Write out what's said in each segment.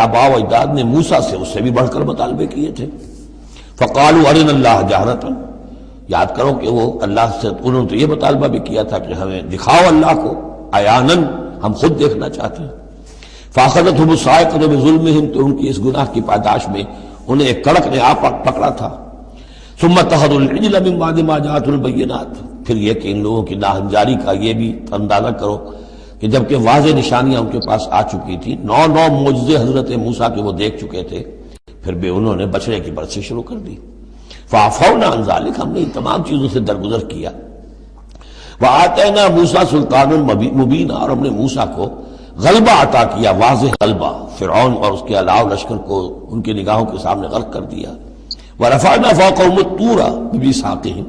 آبا و اجداد نے موسیٰ سے اس سے بھی بڑھ کر مطالبے کیے تھے. فقالوا ارنا اللہ جہرۃ، یاد کرو کہ وہ اللہ سے انہوں نے تو یہ مطالبہ بھی کیا تھا کہ ہمیں دکھاؤ اللہ کو عیاناً، ہم خود دیکھنا چاہتے ہیں. فاخذتهم الصاعقۃ بظلمهم، تو ان کی اس گناہ کی پاداش میں انہیں ایک کڑک نے آ پکڑا تھا. ثم اتخذوا العجل من بعد ما جاءتهم البینات، پھر یہ کہ ان لوگوں کی ناہنجاری کا یہ بھی اندازہ کرو کہ جبکہ واضح نشانیاں ان کے پاس آ چکی تھی، 9 معجزے حضرت موسیٰ کے وہ دیکھ چکے تھے، پھر بھی انہوں نے بچڑے کی برسی شروع کر دی. فعفونا عن ذلک، ہم نے ان تمام چیزوں سے درگزر کیا. وآتینا موسیٰ سلطان مبین، اور ہم نے موسیٰ کو غلبہ عطا کیا، واضح غلبہ. فرعون اور اس کے علاوہ لشکر کو ان کی نگاہوں کے سامنے غرق کر دیا. ورفعنا فوقهم الطور بميثاقهم،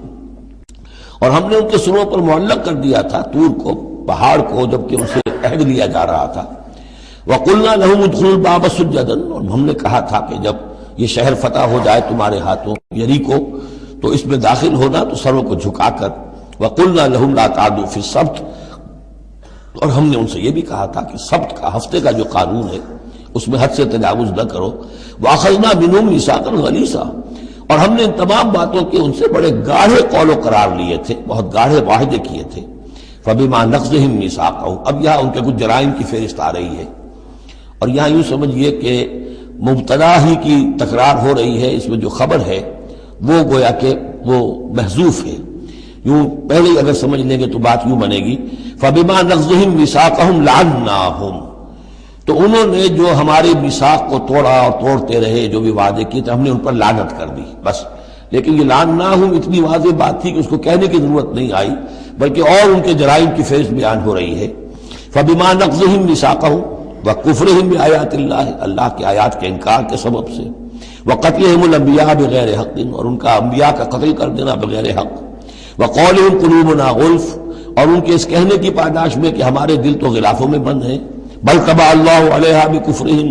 اور ہم نے ان کے سروں پر معلق کر دیا تھا طور کو، پہاڑ کو، جبکہ ان سے عہد لیا جا رہا تھا. وقلنا لهم ادخلوا الباب سجدا، اور ہم نے کہا تھا کہ جب یہ شہر فتح ہو جائے تمہارے ہاتھوں، یریکو، تو اس میں داخل ہونا تو سروں کو جھکا کر. وقلنا لهم لا تعدوا في السبت، اور ہم نے ان سے یہ بھی کہا تھا کہ سبت کا، ہفتے کا جو قانون ہے اس میں حد سے تجاوز نہ کرو. واخذنا منهم ميثاقا غليظا، اور ہم نے ان تمام باتوں کے ان سے بڑے گاڑھے قول و قرار لیے تھے، بہت گاڑھے معاہدے کیے تھے. فبما نقضهم ميثاقهم، اب یہاں ان کے کچھ جرائم کی فہرست آ رہی ہے، اور یہاں یوں سمجھیے کہ مبتدا ہی کی تکرار ہو رہی ہے، اس میں جو خبر ہے وہ گویا کہ وہ محذوف ہے. یوں پہلے ہی اگر سمجھ لیں گے تو بات یوں بنے گی فبما نقضهم ميثاقهم لعناهم، تو انہوں نے جو ہمارے میثاق کو توڑا اور توڑتے رہے، جو بھی وعدے کیے تھے، ہم نے ان پر لعنت کر دی بس. لیکن یہ لعناهم اتنی واضح بات تھی کہ اس کو کہنے کی ضرورت نہیں آئی، بلکہ اور ان کے جرائم کی فہرست بیان ہو رہی ہے. فبما نقضهم ميثاقهم وكفرهم بآیات اللہ، اللہ کی آیات کے انکار کے سبب سے. وقتلهم الانبیاء بغیر حق، اور ان کا انبیاء کا قتل کر دینا بغیر حق. وقولهم قلوبنا غلف، اور ان کے اس کہنے کی پاداش میں کہ ہمارے دل تو غلافوں میں بند ہیں. بل طبع اللہ علیہا بکفرہم،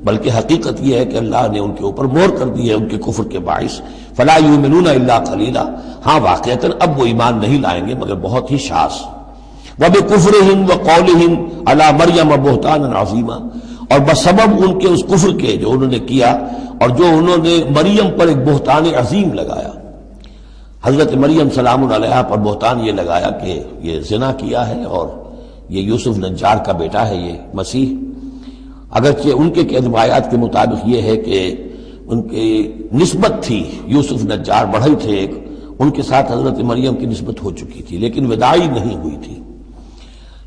بلکہ حقیقت یہ ہے کہ اللہ نے ان کے اوپر مہر کر دی ہے ان کے کفر کے باعث. فلا یؤمنون الا قلیلا، ہاں واقعتاً اب وہ ایمان نہیں لائیں گے مگر بہت ہی شاذ. وبکفرہم وقولہم علی مریم بہتانا عظیما، اور بسبب ان کے اس کفر کے جو انہوں نے کیا اور جو انہوں نے مریم پر ایک بہتان عظیم لگایا، حضرت مریم سلام علیہا پر بہتان یہ لگایا کہ یہ زنا کیا ہے اور یہ یوسف نجار کا بیٹا ہے یہ مسیح. اگرچہ ان کے روایات کے مطابق یہ ہے کہ ان کی نسبت تھی، یوسف نجار بڑھئی تھے ایک، ان کے ساتھ حضرت مریم کی نسبت ہو چکی تھی، لیکن وداعی نہیں ہوئی تھی.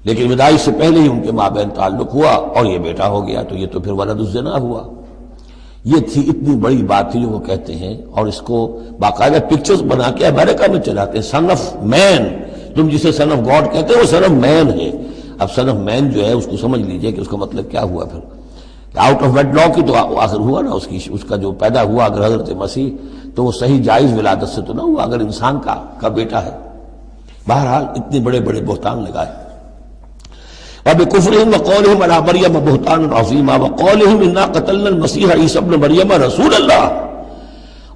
لیکن وداعی سے پہلے ہی ان کے مابین تعلق ہوا اور یہ بیٹا ہو گیا، تو یہ تو پھر ولد الزنا ہوا. یہ تھی اتنی بڑی بات تھی جو وہ کہتے ہیں، اور اس کو باقاعدہ پکچرز بنا کے امریکہ میں چلاتے ہیں. سن آف مین، تم جسے سن آف گاڈ کہتے ہیں وہ سن آف مین ہے. اب سن آف مین جو ہے اس کو سمجھ لیجئے کہ اس کا مطلب کیا ہوا. پھر آؤٹ آف ویڈ لاک کی تو آخر ہوا نا، اس کا جو پیدا ہوا اگر حضرت مسیح تو وہ صحیح جائز ولادت سے تو نہ ہوا، اگر انسان کا بیٹا ہے. بہرحال اتنے بڑے بڑے بہتان لگائے. وبکفرہم وقولہم علی مریم بہتانا عظیما وقولہم انا قتلنا المسیح عیسی ابن مریم رسول اللہ،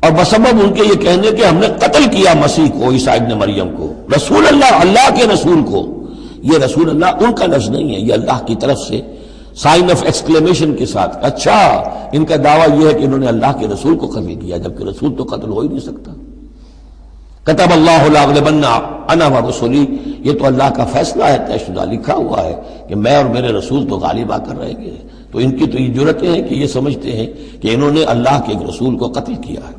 اور بسبب ان کے یہ کہنے کہ ہم نے قتل کیا مسیح کو، عیسی ابن مریم کو، رسول اللہ، اللہ کے رسول کو. یہ رسول اللہ ان کا لفظ نہیں ہے، یہ اللہ کی طرف سے سائن آف ایکسکلیمیشن کے ساتھ. اچھا، ان کا دعویٰ یہ ہے کہ انہوں نے اللہ کے رسول کو قتل کیا، جبکہ رسول تو قتل ہو ہی نہیں سکتا. کتب اللہ لاغلبن انا ورسلی، یہ تو اللہ کا فیصلہ ہے، طے شدہ لکھا ہوا ہے کہ میں اور میرے رسول تو غالب آ کر رہیں گے. تو ان کی تو یہ جرأتیں ہیں کہ یہ سمجھتے ہیں کہ انہوں نے اللہ کے ایک رسول کو قتل کیا ہے.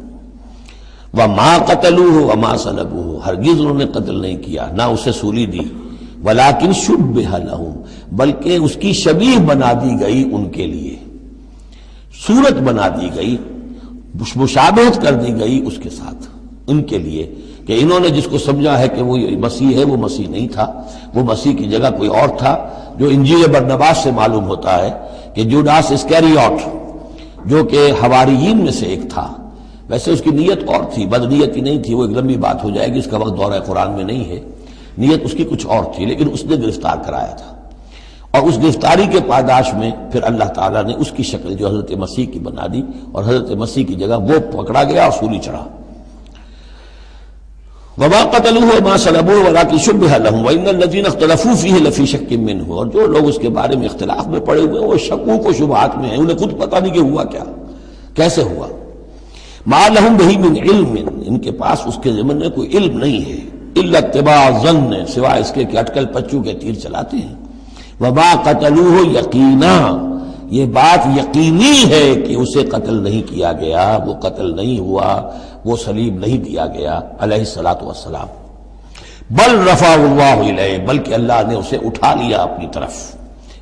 وما قتلوہ وما صلبوہ، ہرگز انہوں نے قتل نہیں کیا، نہ اسے سولی دی. ولیکن شبہ لہم، بلکہ اس کی شبیہ بنا دی گئی ان کے لیے، صورت بنا دی گئی، مشابہت کر دی گئی اس کے ساتھ ان کے لیے، کہ انہوں نے جس کو سمجھا ہے کہ وہ مسیح ہے، وہ مسیح نہیں تھا، وہ مسیح کی جگہ کوئی اور تھا. جو انجیل برنباس سے معلوم ہوتا ہے کہ جوڈاس اسکیریوٹ جو کہ حواریین میں سے ایک تھا، ویسے اس کی نیت اور تھی، بدنیتی نہیں تھی، وہ ایک لمبی بات ہو جائے گی، اس کا وقت دورہ قرآن میں نہیں ہے. نیت اس کی کچھ اور تھی، لیکن اس نے گرفتار کرایا تھا، اور اس گرفتاری کے پاداش میں پھر اللہ تعالیٰ نے اس کی شکل جو حضرت مسیح کی بنا دی، اور حضرت مسیح کی جگہ وہ پکڑا گیا اور سولی چڑھا. وما قتلوه وما صلبوه ولكن شبه لهم وان الذين اختلفوا فيه لفي شك منه، اور جو لوگ اس کے بارے میں اختلاف میں پڑے ہوئے ہیں وہ شکوک و شبہات میں ہیں، انہیں خود پتہ نہیں کہ ہوا کیا، کیسے ہوا۔ ما لهم به من علم، ان کے پاس اس کے ضمن میں کوئی علم نہیں ہے، الا اتباع الظن، سوائے اس کے کہ اٹکل پچو کے تیر چلاتے ہیں۔ وما قتلوه یقینا، یہ بات یقینی ہے کہ اسے قتل نہیں کیا گیا، وہ قتل نہیں ہوا، وہ صلیب نہیں دیا گیا علیہ الصلوۃ والسلام۔ بل رفع اللہ الیہ، بلکہ اللہ نے اسے اٹھا لیا اپنی طرف۔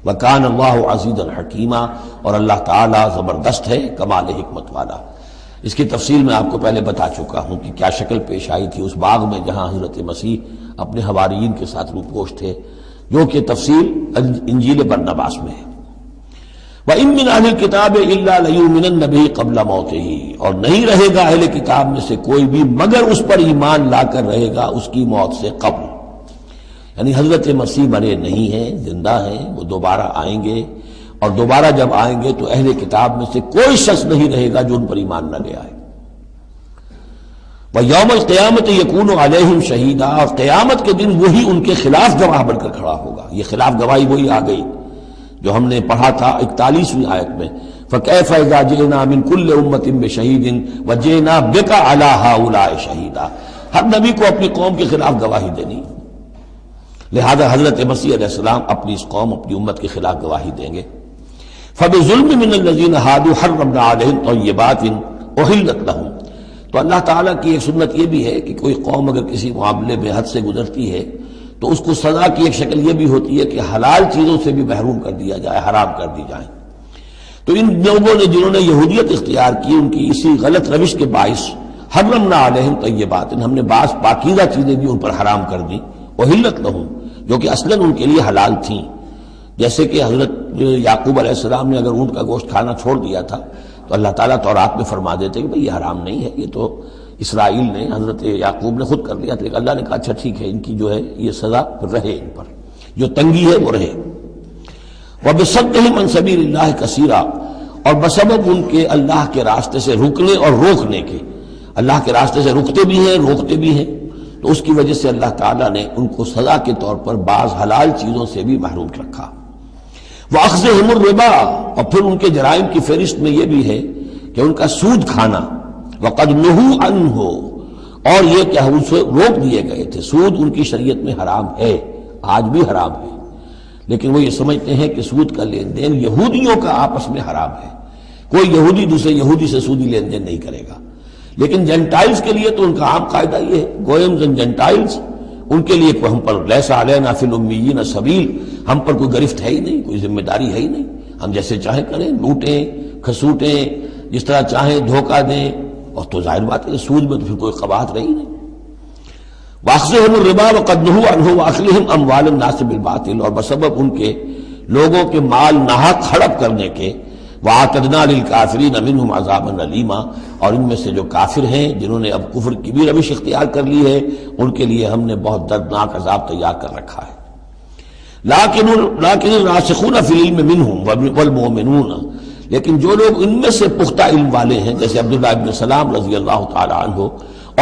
وکان اللہ عزیزا حکیما، اور اللہ تعالی زبردست ہے، کمال حکمت والا۔ اس کی تفصیل میں آپ کو پہلے بتا چکا ہوں کہ کیا شکل پیش آئی تھی اس باغ میں جہاں حضرت مسیح اپنے حواریین کے ساتھ روپوش تھے، جو کہ تفصیل انجیل برنباس میں ہے۔ وَإِن مِّنْ أَهْلِ الْكِتَابِ إِلَّا لَيُؤْمِنَنَّ بِهِ قَبْلَ مَوْتِهِ، اور نہیں رہے گا اہل کتاب میں سے کوئی بھی مگر اس پر ایمان لا کر رہے گا اس کی موت سے قبل، یعنی حضرت مسیح مرے نہیں ہیں، زندہ ہیں، وہ دوبارہ آئیں گے، اور دوبارہ جب آئیں گے تو اہل کتاب میں سے کوئی شخص نہیں رہے گا جو ان پر ایمان نہ لے آئے۔ وَيَوْمَ الْقِيَامَةِ يَكُونُ عَلَيْهِمْ شَهِيدًا، اور قیامت کے دن وہی ان کے خلاف گواہ بن کر کھڑا ہوگا۔ یہ خلاف گواہی وہی آ گئی جو ہم نے پڑھا تھا 41ویں آیت میں، فَكَيْفَ إِذَا جِئْنَا مِنْ كُلِّ أُمَّةٍ بِشَهِيدٍ وَجِئْنَا بِكَ عَلَىٰ هَٰؤُلَاءِ شَهِيدًا، ہر نبی کو اپنی قوم کے خلاف گواہی دینی، لہذا حضرت مسیح علیہ السلام اپنی اس قوم، اپنی امت کے خلاف گواہی دیں گے۔ فَبِظُلْمٍ مِّنَ الَّذِينَ هَادُوا حَرَّمْنَا عَلَيْهِمْ طَيِّبَاتٍ أُحِلَّتْ لَهُمْ، تو اللہ تعالیٰ کی ایک سنت یہ بھی ہے کہ کوئی قوم اگر کسی معاملے میں حد سے گزرتی ہے تو اس کو سزا کی ایک شکل یہ بھی ہوتی ہے کہ حلال چیزوں سے بھی محروم کر دیا جائے، حرام کر دی جائیں۔ تو ان لوگوں نے جنہوں نے یہودیت اختیار کی، ان کی اسی غلط روش کے باعث حرمنا علیہم طیبات، ہم نے بعض پاکیزہ چیزیں بھی ان پر حرام کر دیں، احلت لہم، جو کہ اصلاً ان کے لیے حلال تھیں، جیسے کہ حضرت یعقوب علیہ السلام نے اگر اونٹ کا گوشت کھانا چھوڑ دیا تھا تو اللہ تعالیٰ تورات میں فرما دیتے کہ بھئی یہ حرام نہیں ہے، یہ تو اسرائیل نے، حضرت یعقوب نے خود کر لیا تھا، لیکن اللہ نے کہا اچھا ٹھیک ہے، ان کی جو ہے یہ سزا رہے، ان پر جو تنگی ہے وہ رہے۔ وَبِصَدِّهِمْ عَنْ سَبِيلِ اللَّهِ كَثِيرًا، اور بسبب ان کے اللہ کے راستے سے رکنے اور روکنے کے، اللہ کے راستے سے رکتے بھی ہیں، روکتے بھی ہیں، تو اس کی وجہ سے اللہ تعالیٰ نے ان کو سزا کے طور پر بعض حلال چیزوں سے بھی محروم رکھا۔ وَأَخْذِهِمُ الرِّبَا، اور پھر ان کے جرائم کی فہرست میں یہ بھی ہے کہ ان کا سود کھانا، وَقَدْ نُهُوا عَنْهُ، اور یہ کہ ان سے روک دیے گئے تھے۔ سود ان کی شریعت میں حرام ہے، آج بھی حرام ہے، لیکن وہ یہ سمجھتے ہیں کہ سود کا لین دین یہودیوں کا آپس میں حرام ہے، کوئی یہودی دوسرے یہودی سے سودی لین دین نہیں کرے گا، لیکن جینٹائلز کے لیے تو ان کا عام قاعدہ یہ ہے، گوئمز اینڈ جینٹائلز، ان کے لیے کوئی ہم پر لیس علینا فی الامیین سبیل، ہم پر کوئی گرفت ہے ہی نہیں، کوئی ذمہ داری ہے ہی نہیں، ہم جیسے چاہیں کریں، لوٹیں کھسوٹیں، جس طرح چاہیں دھوکہ دیں، اور تو ظاہر بات ہے سود میں تو پھر کوئی قباحت رہی نہیں۔ وَأَخْذِهِمُ الرِّبَا وَقَدْ نُهُوا عَنْهُ وَأَكْلِهِمْ أَمْوَالَ النَّاسِ بِالْبَاطِلِ، اور بسبب ان کے لوگوں کے مال ناحق ہڑپ کرنے کے، وَأَعْتَدْنَا لِلْكَافِرِينَ مِنْهُمْ عَذَابًا أَلِيمًا، اور ان میں سے جو کافر ہیں، جنہوں نے اب کفر کی بھی روش اختیار کر لی ہے، ان کے لیے ہم نے بہت دردناک عذاب تیار کر رکھا ہے۔ لَٰكِنِ الرَّاسِخُونَ فِي الْعِلْمِ مِنْهُمْ وَالْمُؤْمِنُونَ، لیکن جو لوگ ان میں سے پختہ علم والے ہیں، جیسے عبداللہ ابن سلام رضی اللہ تعالی عنہ،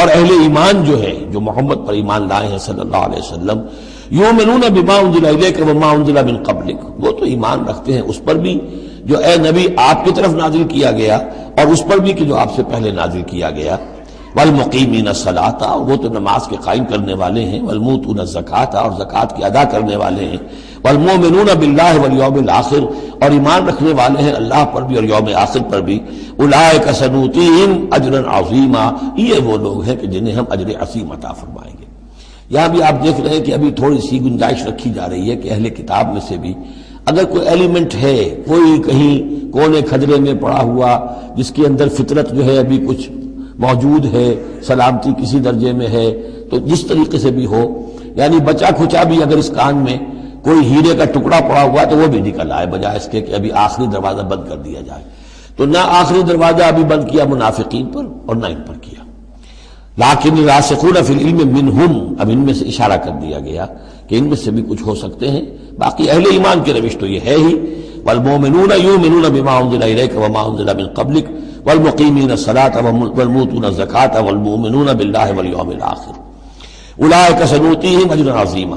اور اہل ایمان جو ہے، جو محمد پر ایمان لائے ہیں صلی اللہ علیہ وسلم، یؤمنون بما انزل الیک وما انزل من قبلک، وہ تو ایمان رکھتے ہیں اس پر بھی جو اے نبی آپ کی طرف نازل کیا گیا، اور اس پر بھی کہ جو آپ سے پہلے نازل کیا گیا۔ والمقیمین الصلاۃ، اور وہ تو نماز کے قائم کرنے والے ہیں، والموتون الزکاۃ، اور زکوٰۃ کی ادا کرنے والے ہیں، والمؤمنون باللہ والیوم الآخر، اور ایمان رکھنے والے ہیں اللہ پر بھی اور یوم آخر پر بھی۔ اولئک سنؤتیہم اجرا عظیما، یہ وہ لوگ ہیں کہ جنہیں ہم اجر عظیم عطا فرمائیں گے۔ یہاں بھی آپ دیکھ رہے ہیں کہ ابھی تھوڑی سی گنجائش رکھی جا رہی ہے کہ اہل کتاب میں سے بھی اگر کوئی ایلیمنٹ ہے، کوئی کہیں کونے کھجرے میں پڑا ہوا جس کے اندر فطرت جو ہے ابھی کچھ موجود ہے، سلامتی کسی درجے میں ہے، تو جس طریقے سے بھی ہو، یعنی بچا کھچا بھی اگر اس کان میں کوئی ہیرے کا ٹکڑا پڑا ہوا تو وہ بھی نکل آئے، بجائے اس کے کہ ابھی آخری دروازہ بند کر دیا جائے، تو نہ آخری دروازہ ابھی بند کیا منافقین پر اور نہ ان پر کیا۔ لیکن راسخون فی العلم منہم، اب ان میں سے اشارہ کر دیا گیا کہ ان میں سے بھی کچھ ہو سکتے ہیں، باقی اہل ایمان کی روش تو یہ ہے ہی، والمؤمنون یؤمنون بما انزل الیک وما انزل من قبلک والمقیمین الصلاۃ والمؤتون الزکاۃ والمؤمنون باللہ والیوم الآخر۔ اولئک سنؤتیہم اجرا عظیما،